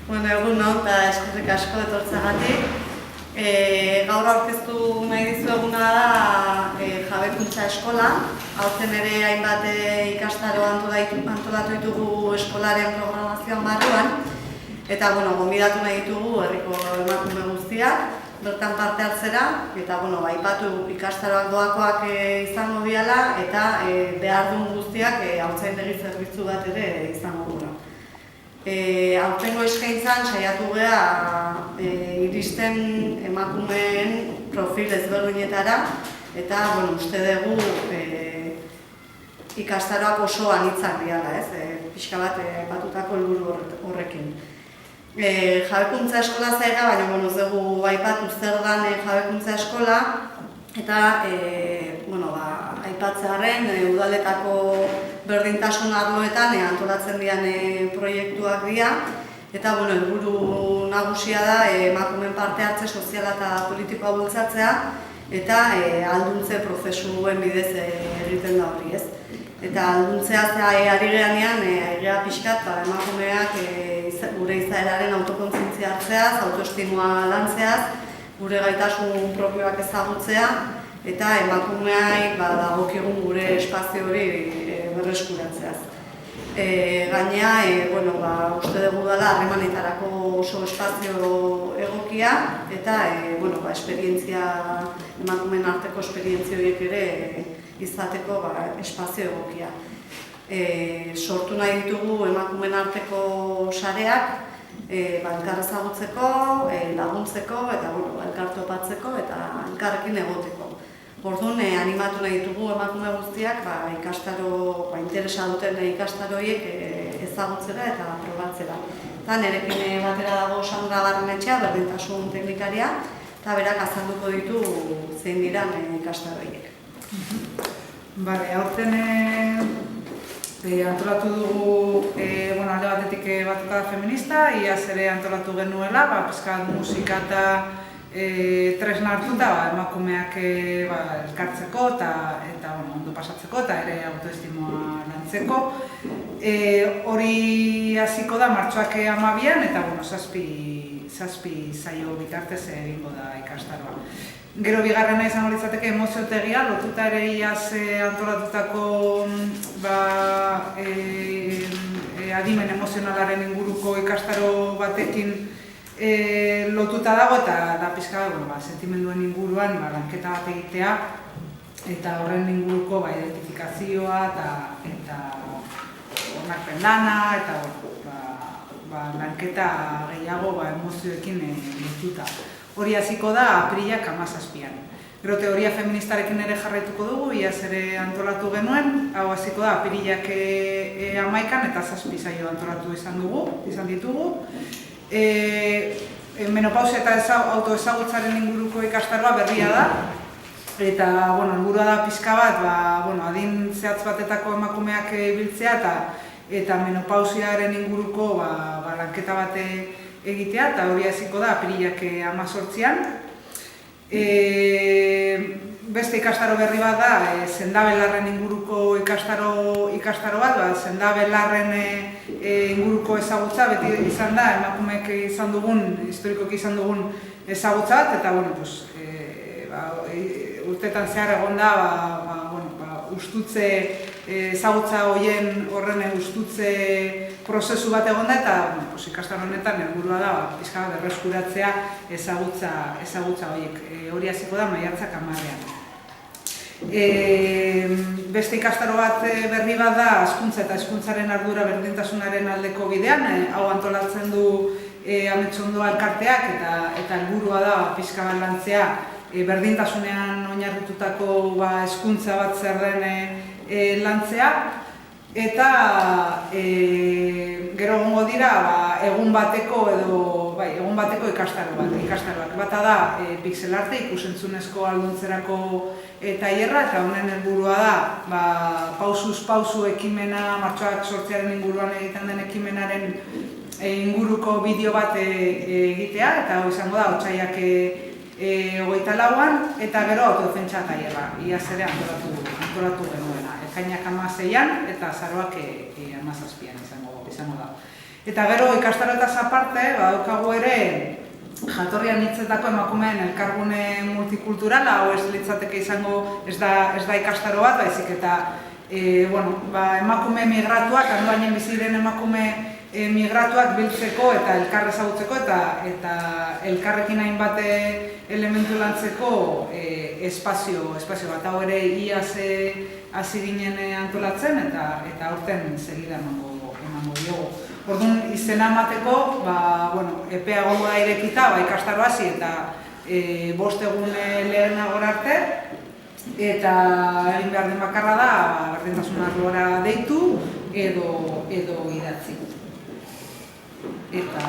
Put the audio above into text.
Egun eta eskerrik asko etortzeagatik. Gaur aurkeztu nahi dizueguna da Jabekuntza Eskola. Aurten ere hainbat ikastaro antolatu ditugu eskolaren programazioan barruan. Eta gonbidatu nahi ditugu herriko emakume guztiak bertan parte hartzera. Eta aipatu ikastaroak doakoak izango diala eta behar duen guztiak haurtzaindegi zerbitzu bat ere izango dura. Aurtengo eskaintzan saiatu gea iristen emakumeen profil ezberdinetara eta uste dugu ikastaroak oso anitzak diala, pixka bat batutako helburu horrekin. Jabekuntza eskola zaiga, baina ez dugu aipatu zer dan Jabekuntza Eskola eta aipatzearen udaletako berdintasun arloetan antolatzen dian proiektuak dira eta helburu nagusia da emakumeen parte hartze soziala eta politikoa bultzatzea eta alduntze prozesuen bidez egiten da hori, ez? Eta alduntzea ari geanean, egia pixkat, emakumeak gure izaeraren autokontzientzia hartzeaz, autoestimua lantzeaz, gure gaitasun propioak ezagutzea eta emakumeak dagokigun gure espazio hori berreskuratzeaz. Gainera, uste dugu dela harremanetarako oso espazio egokia eta emakumeen arteko esperientzia horiek ere izateko espazio egokia. Sortu nahi ditugu emakumeen arteko sareak elkar ezagutzeko, laguntzeko eta elkar topatzeko eta elkarrekin egoteko. Orduan, animatu nahi ditugu emakume guztiak interesa duten ikastaro horiek ezagutzera eta probatzera. Eta nirekin batera dago Sandra Barrenetxea, berdintasun teknikaria, eta berak azalduko ditu zein diran ikastaro horiek. Aurten antolatu dugu alde batetik batukada feminista, iaz ere antolatu genuela, pizkat musika eta tresna hartuta emakumeak elkartzeko eta ondo pasatzeko eta ere autoestimoa lantzeko. Hori hasiko da martxoak 12an eta 7 saio bitartez egingo da ikastaroa. Gero bigarrena izango litzateke emoziotegia, lotuta ere iaz antolatutako adimen emozionalaren inguruko ikastaro batekin lotuta dago eta da pixka sentimenduen inguruan lanketa bat egitea eta horren inguruko identifikazioa eta onarpen lana eta lanketa gehiago emozioekin lotuta. Hori hasiko da apirilak 17an. Gero teoria feministarekin ere jarraituko dugu, iaz ere antolatu genuen, hau hasiko da apirilak 11an eta 7 saio antolatu izan ditugu. Menopausia eta autoezagutzaren inguruko ikastaroa berria da eta helburua da pixka bat adin zehatz batetako emakumeak biltzea eta menopausiaren inguruko lanketa bat egitea eta hori hasiko da apirilak 18an. Beste ikastaro berri bat da sendabelarren inguruko ikastaro bat, sendabelarren inguruko ezagutza beti izan da, emakumeek historikoki izan dugun ezagutza bat, eta urtetan zehar egon da ustutze ezagutza horren ustutze prozesu bat egon da eta ikastaro honetan helburua da pixka bat berreskuratzea ezagutza horiek. Hori hasiko da maiatzak 10an. Beste ikastaro bat berri bat da hezkuntza eta hezkuntzaren ardura berdintasunaren aldeko bidean, hau antolatzen du Ametsondoa elkarteak eta helburua da pixka bat lantzea berdintasunean oinarritutako hezkuntza bat zer den lantzea eta gero egongo dira egun bateko ikastaroak. Bata da pixel arte ikusentzunezko alduntzerako tailerra eta honen helburua da pausuz pausu ekimena, martxoak 8aren inguruan egiten den ekimenaren inguruko bideo bat egitea eta hau izango da otsaiak 24an eta gero autodefentsa tailerra. Iaz ere antolatu genuena. Ekainak 16an eta azaroak 17an izango da. Eta gero ikastaroetaz aparte, badaukagu ere jatorrian hitzetako emakumeen elkargune multikulturala, hau ez litzateke izango ez da ikastaro bat, baizik eta emakume migratuak, handoainen bizi diren emakume migratuak biltzeko eta elkar ezagutzeko eta elkarrekin hainbat elementu lantzeko espazio bat. Hau ere iaz hasi ginen antolatzen eta aurten segida emango diogu. Orduan izena emateko, epea egongo da irekita, ikastaro hasi eta 5 egun lehenagora arte, eta egin behar den bakarra da berdintasun arlora deitu edo idatzi. Eta